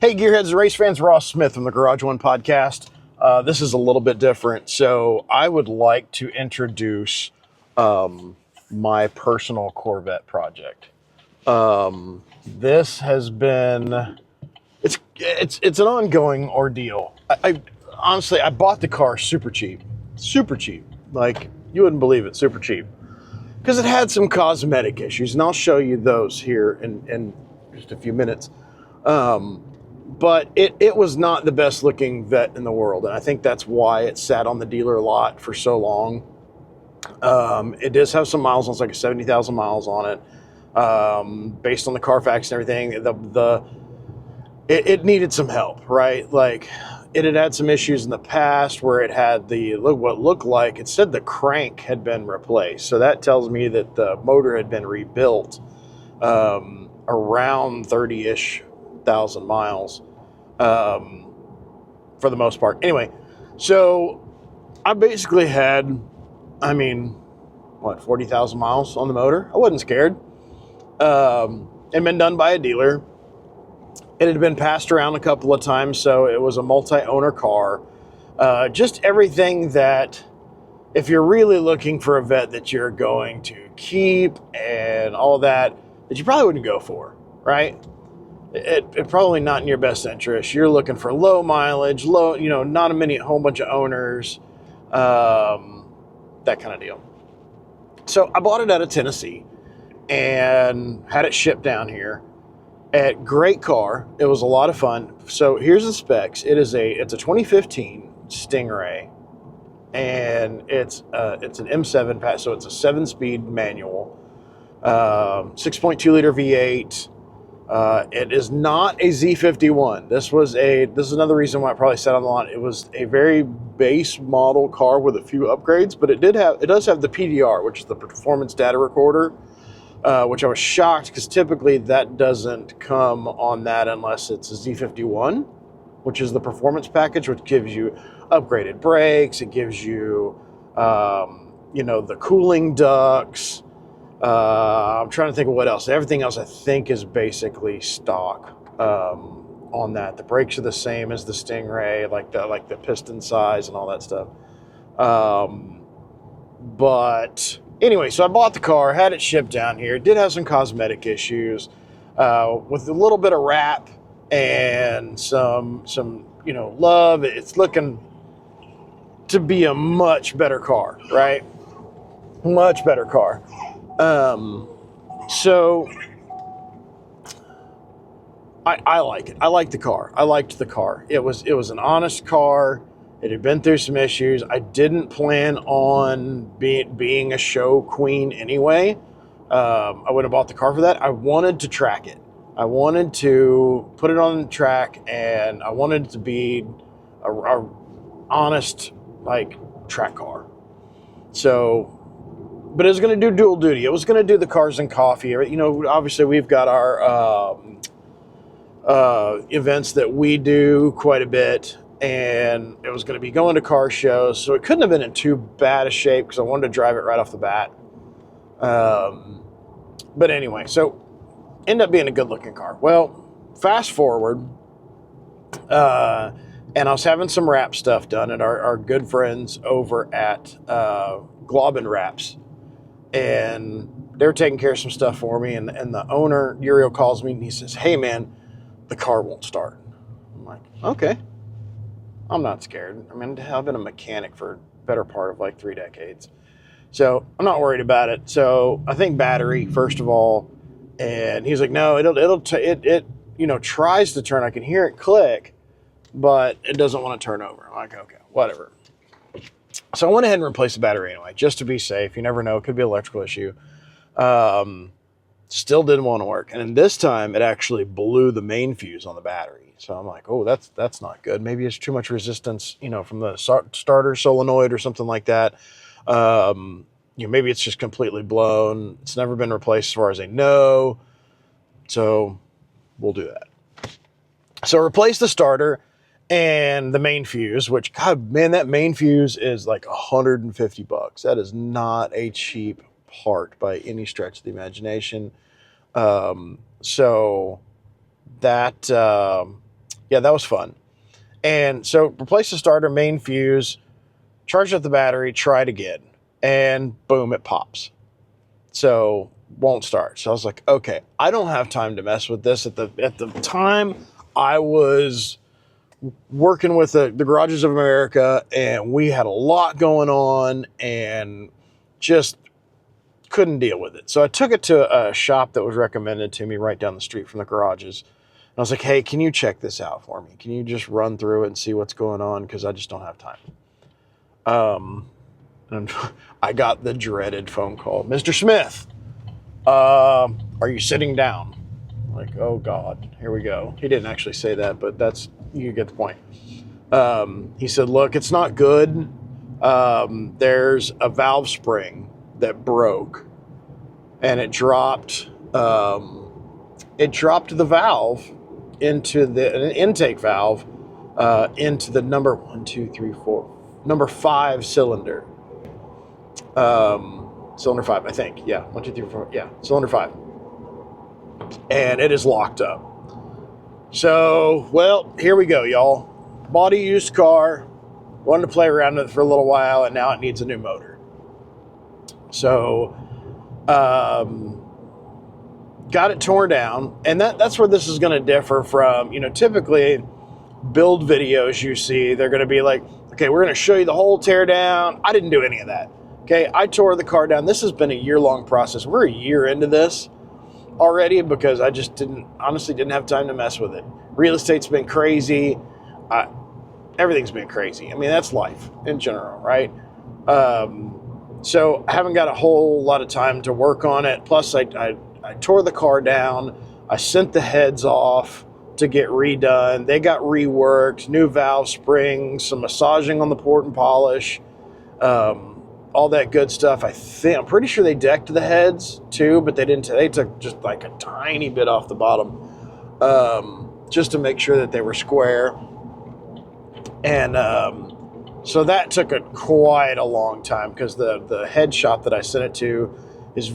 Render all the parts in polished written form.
Hey, Gearheads and race fans, Ross Smith from the Garage One podcast. This is a little bit different. So I would like to introduce my personal Corvette project. This has been, it's an ongoing ordeal. I honestly, I bought the car super cheap. Like, you wouldn't believe it, super cheap. Because it had some cosmetic issues, and I'll show you those here in just a few minutes. But it was not the best looking Vette in the world, and I think that's why it sat on the dealer lot for so long. It does have some miles on it. It's like 70,000 miles on it. Based on the Carfax and everything, it needed some help, right? Like, it had had some issues in the past where it had what looked like, it said the crank had been replaced. So that tells me that the motor had been rebuilt around 30-ish thousand miles for the most part. Anyway, so I basically had, 40,000 miles on the motor. I wasn't scared. It had been done by a dealer. It had been passed around a couple of times, so it was a multi-owner car. Just everything that, if you're really looking for a Vette that you're going to keep and all that you probably wouldn't go for, right? It probably not in your best interest. You're looking for low mileage, not a whole bunch of owners, that kind of deal. So I bought it out of Tennessee and had it shipped down here. Great car. It was a lot of fun. So here's the specs. It's a 2015 Stingray, and it's an M7 pack, so it's a 7-speed manual, 6.2 liter V8. It is not a Z51. This is another reason why it probably sat on the lot. It was a very base model car with a few upgrades, but it does have the PDR, which is the performance data recorder, which I was shocked because typically that doesn't come on that unless it's a Z51, which is the performance package, which gives you upgraded brakes. It gives you, the cooling ducts. I'm trying to think of what else. Everything else I think is basically stock on that. The brakes are the same as the Stingray, like the piston size and all that stuff. But anyway, so I bought the car, had it shipped down here. It did have some cosmetic issues with a little bit of wrap and some love. It's looking to be a much better car, right? Much better car. So I like it. I like the car. I liked the car. It was an honest car. It had been through some issues. I didn't plan on being a show queen anyway. I wouldn't have bought the car for that. I wanted to track it. I wanted to put it on the track, and I wanted it to be a honest, track car. So, but it was going to do dual duty. It was going to do the cars and coffee. Obviously we've got our events that we do quite a bit, and it was going to be going to car shows. So it couldn't have been in too bad a shape because I wanted to drive it right off the bat. But anyway, so ended up being a good looking car. Well, fast forward, and I was having some wrap stuff done at our good friends over at Globin Wraps. And they were taking care of some stuff for me, and the owner, Uriel, calls me and he says, "Hey man, the car won't start." I'm like, okay. I'm not scared. I've been a mechanic for the better part of 3 decades. So I'm not worried about it. So I think battery, first of all. And he's like, no, it tries to turn. I can hear it click, but it doesn't want to turn over. I'm like, okay, whatever. So I went ahead and replaced the battery anyway, just to be safe. You never know. It could be an electrical issue. Still didn't want to work. And then this time, it actually blew the main fuse on the battery. So I'm like, oh, that's not good. Maybe it's too much resistance, from the starter solenoid or something like that. Maybe it's just completely blown. It's never been replaced as far as I know. So we'll do that. So replace the starter and the main fuse, which, God, man, that main fuse is like $150. That is not a cheap part by any stretch of the imagination. So that Yeah, that was fun. And so replace the starter, main fuse, charge up the battery, try it again, and boom, it pops. So won't start. So I was like, okay, I don't have time to mess with this. At the time, I was working with the Garages of America, and we had a lot going on, and just couldn't deal with it. So I took it to a shop that was recommended to me right down the street from the garages. And I was like, hey, can you check this out for me? Can you just run through it and see what's going on? Because I just don't have time. And I got the dreaded phone call. Mr. Smith, are you sitting down? I'm like, oh God, here we go. He didn't actually say that, but you get the point. He said, look, it's not good. There's a valve spring that broke, and it dropped the valve into an intake valve into the number 5 cylinder. Cylinder 5, I think. Yeah, 1, 2, 3, 4. Yeah, cylinder 5. And it is locked up. So, well, here we go, y'all. Bought a used car, wanted to play around with it for a little while, and now it needs a new motor. So, got it torn down, and that's where this is going to differ from, typically build videos you see, they're going to be like, okay, we're going to show you the whole tear down. I didn't do any of that. Okay, I tore the car down. This has been a year-long process. We're a year into this already because I just honestly didn't have time to mess with it. Real estate's been crazy. Everything's been crazy. I mean, that's life in general, right? So I haven't got a whole lot of time to work on it. Plus, I tore the car down. I sent the heads off to get redone. They got reworked, new valve springs, some massaging on the port and polish, all that good stuff. I'm pretty sure they decked the heads too, but they didn't. They took just like a tiny bit off the bottom, just to make sure that they were square. And so that took quite a long time because the head shop that I sent it to is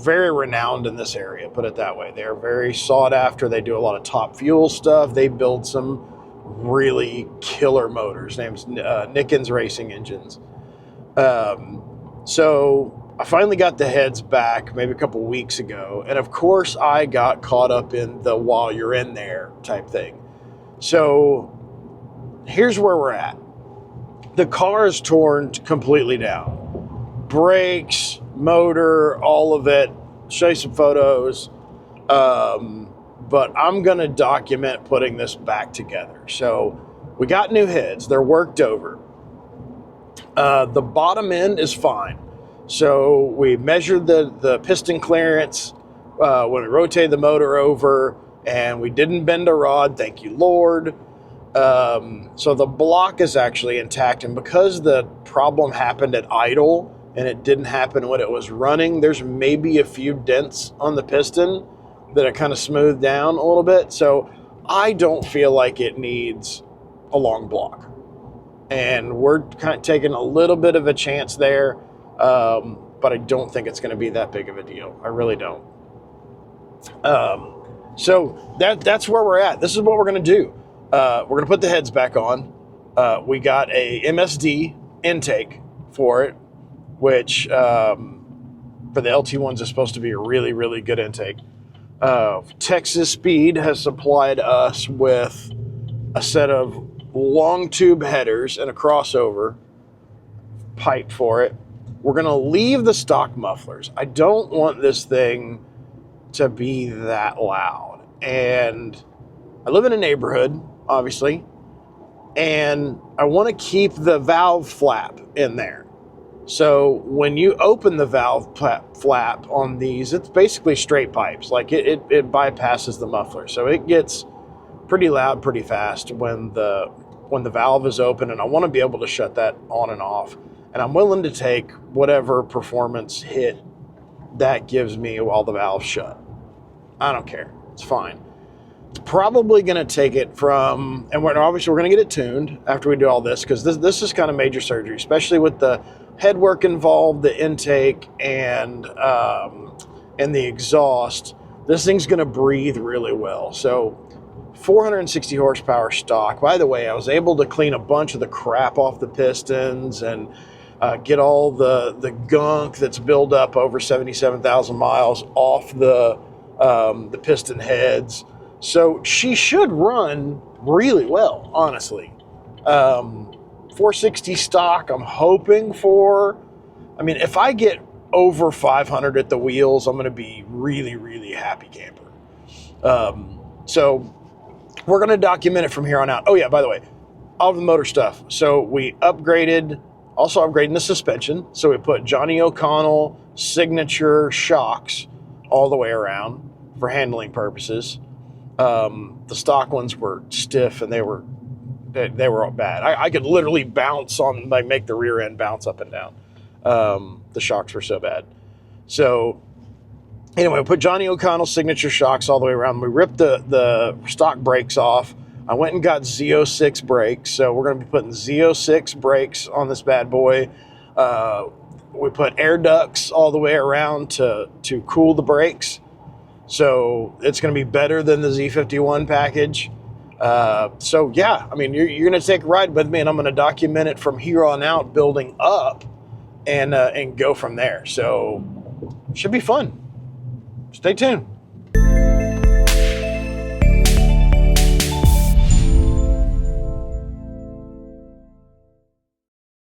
very renowned in this area, put it that way. They're very sought after. They do a lot of top fuel stuff. They build some really killer motors. Name's Nickin's Racing Engines. So I finally got the heads back maybe a couple weeks ago. And of course I got caught up in the while you're in there type thing. So here's where we're at. The car is torn completely down. Brakes, motor, all of it. Show you some photos. But I'm going to document putting this back together. So we got new heads. They're worked over. The bottom end is fine. So we measured the piston clearance when we rotated the motor over, and we didn't bend a rod. Thank you, Lord. So the block is actually intact, and because the problem happened at idle and it didn't happen when it was running, there's maybe a few dents on the piston that are kind of smoothed down a little bit. So I don't feel like it needs a long block, and we're kind of taking a little bit of a chance there, but I don't think it's going to be that big of a deal. I really don't. So that's where we're at. This is what we're going to do. We're going to put the heads back on. We got a MSD intake for it, which for the LT1s is supposed to be a really, really good intake. Texas Speed has supplied us with a set of long tube headers and a crossover pipe for it. We're going to leave the stock mufflers. I don't want this thing to be that loud. And I live in a neighborhood, obviously, and I want to keep the valve flap in there. So when you open the valve flap on these, it's basically straight pipes. Like it bypasses the muffler. So it gets pretty loud pretty fast when the valve is open, and I want to be able to shut that on and off. And I'm willing to take whatever performance hit that gives me while the valve's shut. I don't care. It's fine. It's probably going to take it from, and obviously we're going to get it tuned after we do all this, because this is kind of major surgery, especially with the head work involved, the intake, and the exhaust. This thing's going to breathe really well. So 460 horsepower stock. By the way, I was able to clean a bunch of the crap off the pistons and get all the gunk that's built up over 77,000 miles off the piston heads. So she should run really well, honestly. 460 stock, I'm hoping for. I mean, if I get over 500 at the wheels, I'm going to be really, really happy camper. So we're going to document it from here on out. Oh yeah, by the way, all the motor stuff. So we also upgrading the suspension. So we put Johnny O'Connell signature shocks all the way around for handling purposes. The stock ones were stiff and they were bad. I could literally bounce on, like, make the rear end bounce up and down. The shocks were so bad. So anyway, we put Johnny O'Connell signature shocks all the way around. We ripped the stock brakes off. I went and got Z06 brakes. So we're going to be putting Z06 brakes on this bad boy. We put air ducts all the way around to cool the brakes. So it's going to be better than the Z51 package. So yeah, I mean, you're going to take a ride with me, and I'm going to document it from here on out, building up, and go from there. So should be fun. Stay tuned.